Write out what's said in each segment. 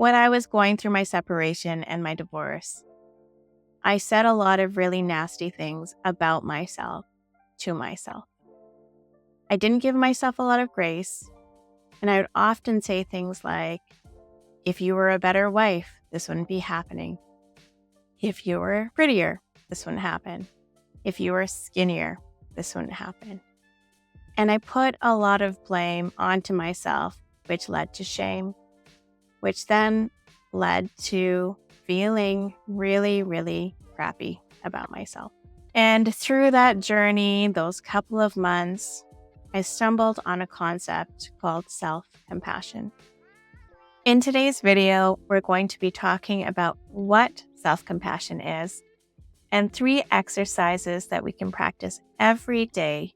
When I was going through my separation and my divorce, I said a lot of really nasty things about myself to myself. I didn't give myself a lot of grace, and I would often say things like, if you were a better wife, this wouldn't be happening. If you were prettier, this wouldn't happen. If you were skinnier, this wouldn't happen. And I put a lot of blame onto myself, which led to shame, which then led to feeling really, really crappy about myself. And through that journey, those couple of months, I stumbled on a concept called self-compassion. In today's video, we're going to be talking about what self-compassion is and 3 exercises that we can practice every day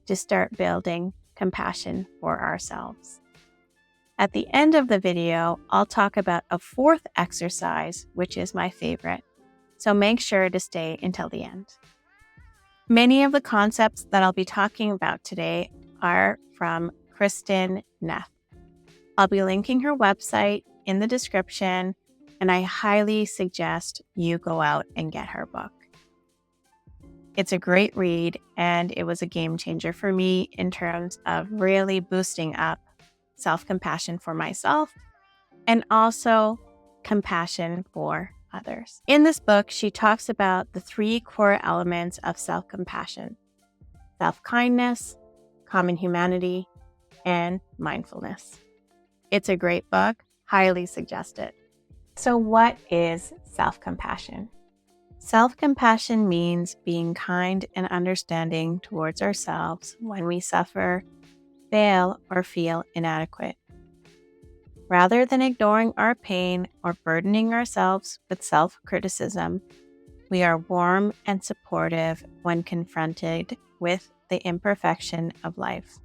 to start building compassion for ourselves. At the end of the video, I'll talk about a 4th exercise, which is my favorite, so make sure to stay until the end. Many of the concepts that I'll be talking about today are from Kristin, Neff. I'll be linking her website in the description, and I highly suggest you go out and get her book. It's a great read, and it was a game changer for me in terms of really boosting up self-compassion for myself and also compassion for others. In this book, she talks about the 3 core elements of self-compassion: self-kindness, common humanity, and mindfulness. It's a great book. Highly suggest it. So what is self-compassion? Self-compassion means being kind and understanding towards ourselves when we suffer, fail, or feel inadequate. Rather than ignoring our pain or burdening ourselves with self-criticism, we are warm and supportive when confronted with the imperfection of life.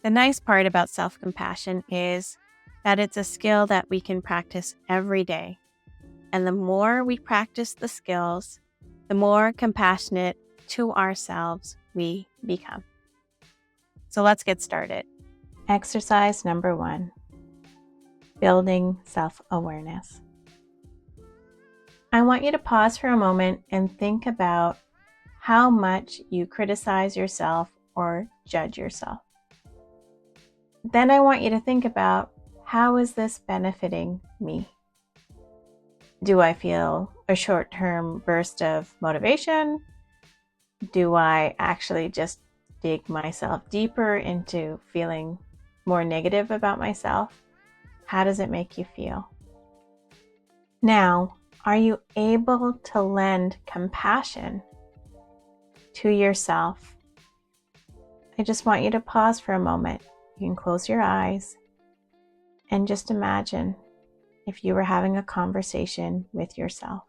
The nice part about self-compassion is that it's a skill that we can practice every day. And the more we practice the skills, the more compassionate to ourselves we become. So let's get started. Exercise number 1, building self-awareness. I want you to pause for a moment and think about how much you criticize yourself or judge yourself. Then I want you to think about, how is this benefiting me? Do I feel a short-term burst of motivation? Do I actually just dig myself deeper into feeling more negative about myself? How does it make you feel? Now, are you able to lend compassion to yourself? I just want you to pause for a moment. You can close your eyes and just imagine if you were having a conversation with yourself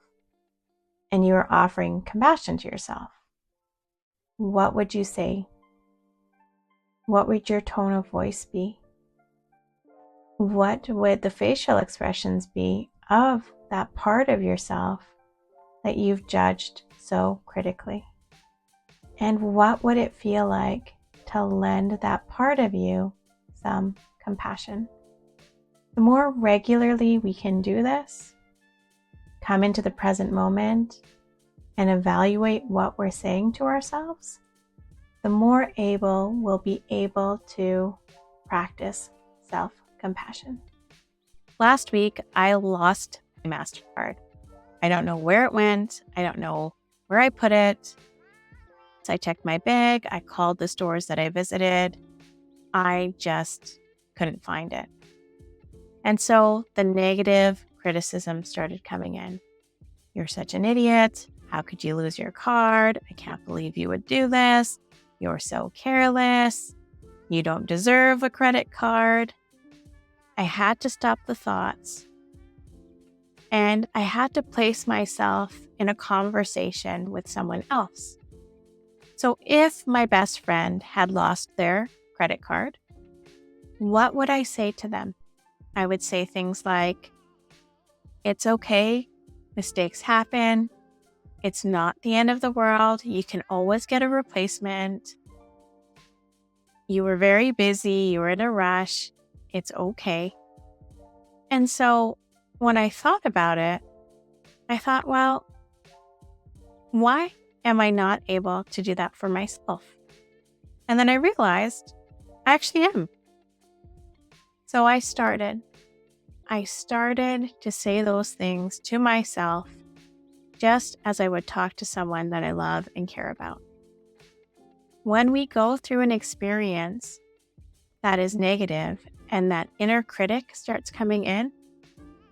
and you were offering compassion to yourself. What would you say? What would your tone of voice be? What would the facial expressions be of that part of yourself that you've judged so critically? And what would it feel like to lend that part of you some compassion? The more regularly we can do this, come into the present moment and evaluate what we're saying to ourselves, the more able we'll be able to practice self-compassion. Last week, I lost my MasterCard. I don't know where it went. I don't know where I put it. So I checked my bag. I called the stores that I visited. I just couldn't find it. And so the negative criticism started coming in. You're such an idiot. How could you lose your card? I can't believe you would do this. You're so careless. You don't deserve a credit card. I had to stop the thoughts. And I had to place myself in a conversation with someone else. So if my best friend had lost their credit card, what would I say to them? I would say things like, it's okay, mistakes happen, it's not the end of the world, you can always get a replacement, you were very busy, you were in a rush, it's okay. And so when I thought about it, I thought, well, why am I not able to do that for myself? And then I realized I actually am. So I started to say those things to myself just as I would talk to someone that I love and care about. When we go through an experience that is negative and that inner critic starts coming in,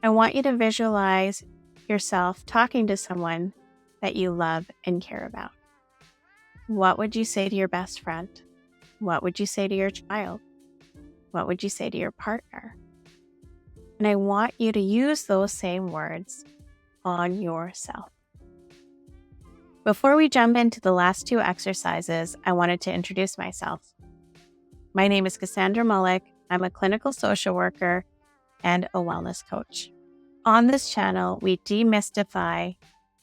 I want you to visualize yourself talking to someone that you love and care about. What would you say to your best friend? What would you say to your child? What would you say to your partner? And I want you to use those same words on yourself. Before we jump into the last two exercises, I wanted to introduce myself. My name is Cassandra Mullick. I'm a clinical social worker and a wellness coach. On this channel, we demystify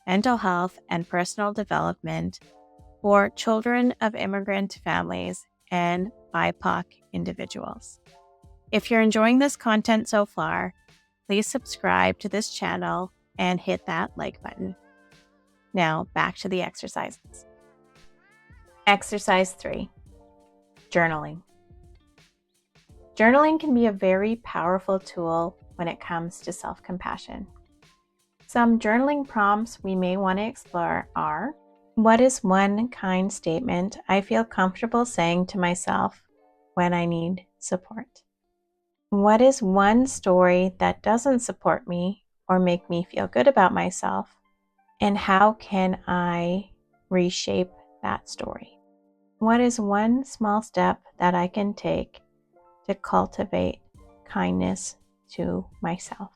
mental health and personal development for children of immigrant families and BIPOC individuals. If you're enjoying this content so far, please subscribe to this channel and hit that like button. Now, back to the exercises. Exercise 3, journaling. Journaling can be a very powerful tool when it comes to self-compassion. Some journaling prompts we may want to explore are: what is one kind statement I feel comfortable saying to myself when I need support? What is one story that doesn't support me or make me feel good about myself? And how can I reshape that story? What is one small step that I can take to cultivate kindness to myself?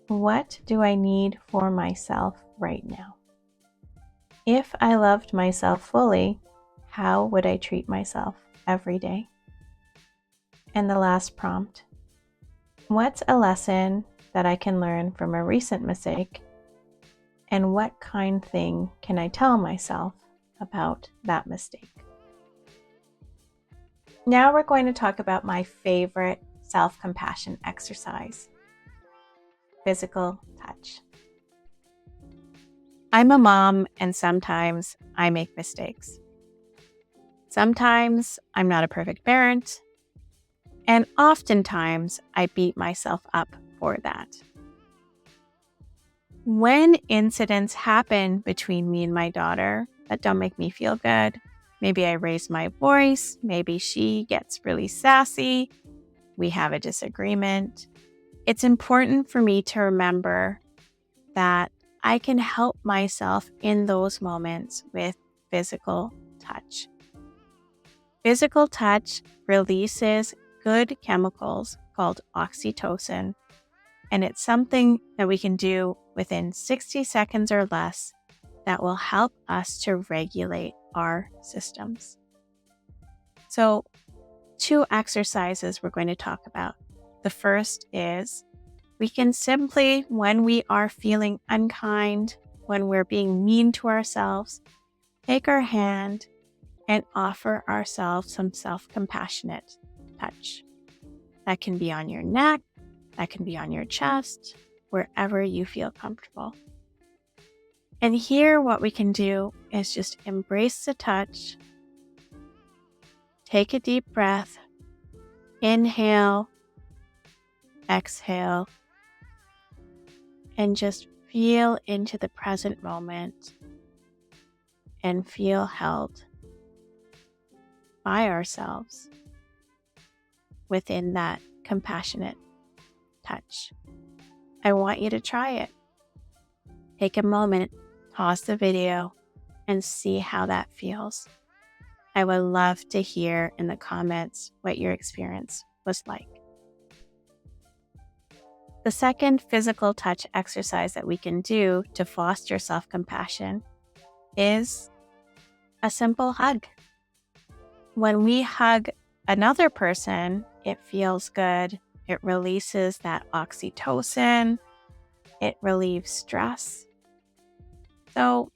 What do I need for myself right now? If I loved myself fully, how would I treat myself every day? And the last prompt: what's a lesson that I can learn from a recent mistake? And what kind thing can I tell myself about that mistake? Now we're going to talk about my favorite self-compassion exercise: physical touch. I'm a mom, and sometimes I make mistakes. Sometimes I'm not a perfect parent, and oftentimes I beat myself up for that. When incidents happen between me and my daughter that don't make me feel good, maybe I raise my voice, maybe she gets really sassy, we have a disagreement, it's important for me to remember that I can help myself in those moments with physical touch. Physical touch releases good chemicals called oxytocin, and it's something that we can do within 60 seconds or less that will help us to regulate our systems. So, 2 exercises we're going to talk about. The first is we can simply, when we are feeling unkind, when we're being mean to ourselves, take our hand and offer ourselves some self-compassionate touch. That can be on your neck, that can be on your chest, wherever you feel comfortable. And here what we can do is just embrace the touch, take a deep breath, inhale, exhale, and just feel into the present moment and feel held by ourselves within that compassionate touch. I want you to try it. Take a moment, pause the video, and see how that feels. I would love to hear in the comments what your experience was like. The second physical touch exercise that we can do to foster self-compassion is a simple hug. When we hug another person, it feels good. It releases that oxytocin. It relieves stress. So,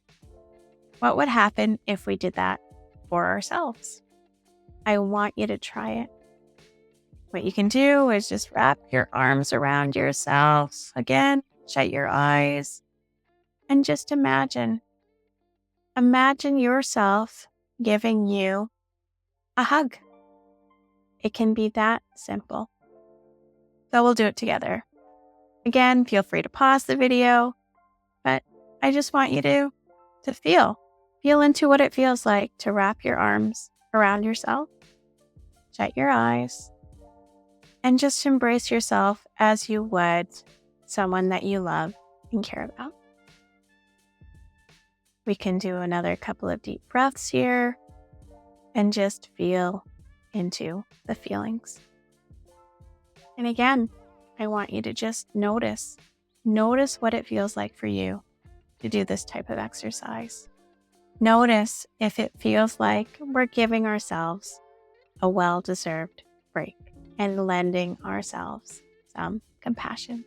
what would happen if we did that for ourselves? I want you to try it. What you can do is just wrap your arms around yourself. Again, shut your eyes and just imagine. Imagine yourself giving you a hug. It can be that simple. So we'll do it together. Again, feel free to pause the video, but I just want you to feel into what it feels like to wrap your arms around yourself, shut your eyes, and just embrace yourself as you would someone that you love and care about. We can do another couple of deep breaths here and just feel into the feelings. And again, I want you to just notice what it feels like for you to do this type of exercise. Notice if it feels like we're giving ourselves a well-deserved break and lending ourselves some compassion.